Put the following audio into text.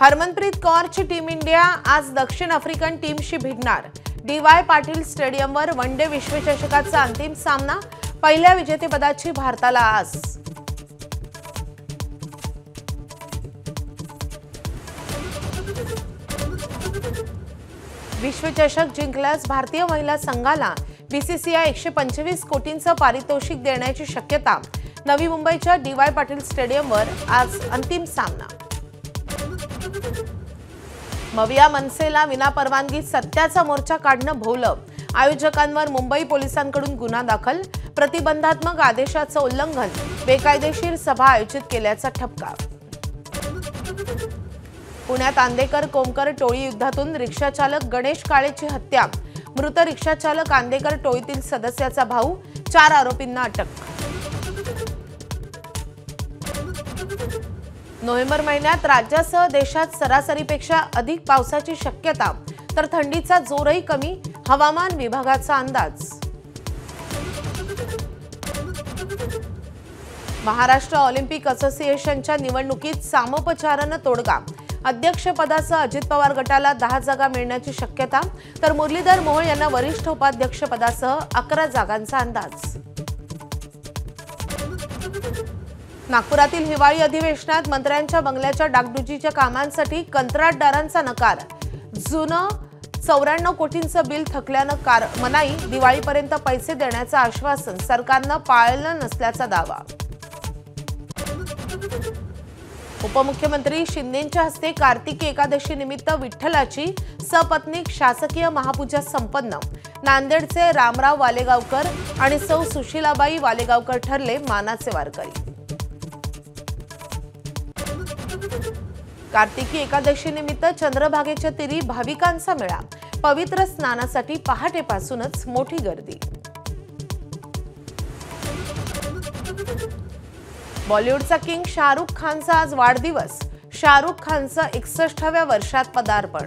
Harmanpreet कौरची team India आज दक्षिण African टीमशी भिडणार। डी.वाय. पाटील स्टेडियमवर वनडे विश्वचषकाचा अंतिम सामना। पहिल्या विजेतेपदाची भारताला आस। विश्वचषक जिंकल्यास भारतीय महिला संघाला बीसीसीआय 125 कोटींचं पारितोषिक देण्याची शक्यता। नवी मुंबईच्या डी.वाय. पाटील स्टेडियमवर आज अंतिम सामना। मविया मनसेला विनापरवानगी सत्याचा मोर्चा काढणं भोवलं। आयोजकांवर मुंबई पोलिसांकडून गुन्हा दाखल। प्रतिबंधात्मक आदेशाचं उल्लंघन, बेकायदेशीर सभा आयोजित केल्याचा ठपका। पुण्यात आंदेकर कोमकर टोळी युद्धातून रिक्षाचालक गणेश काळेची हत्या। मृत रिक्षाचालक आंदेकर टोळीतील सदस्याचा भाऊ। 4 आरोपींना अटक। नोव्हेंबर महिन्यात राज्यासह देशात सरासरीपेक्षा अधिक पावसाची शक्यता, तर थंडीचा जोरही कमी। हवामान विभागाचा अंदाज। महाराष्ट्र ऑलिम्पिक असोसिएशनच्या निवडणुकीत सामोपचारानं तोडगा। अध्यक्षपदासह अजित पवार गटाला 10 जागा मिळण्याची शक्यता, तर मुरलीधर मोहोळ यांना वरिष्ठ उपाध्यक्षपदासह 11 जागांचा अंदाज। नागपुरातील हिवाळी अधिवेशनात मंत्र्यांच्या बंगल्याच्या डागडुजीच्या कामांसाठी कंत्राटदारांचा नकार। जुनं 94 कोटींचं बिल थकल्यानं मनाई। दिवाळीपर्यंत पैसे देण्याचं आश्वासन सरकारनं पाळलं नसल्याचा दावा। उपमुख्यमंत्री शिंदेंच्या हस्ते कार्तिकी एकादशी निमित्त विठ्ठलाची सपत्नीक शासकीय महापूजा संपन्न। नांदेडचे रामराव वालेगावकर आणि सौ सुशीलाबाई वालेगावकर ठरले मानाचे वारकरी। कार्तिकी एकादशी निमित्त चंद्रभागेच्या तीरी भाविकांचा मेळा। पवित्र स्नानासाठी पहाटेपासूनच मोठी गर्दी। बॉलिवूडचा किंग शाहरुख खानचा आज वाढदिवस। शाहरुख खानचं 61व्या वर्षात पदार्पण।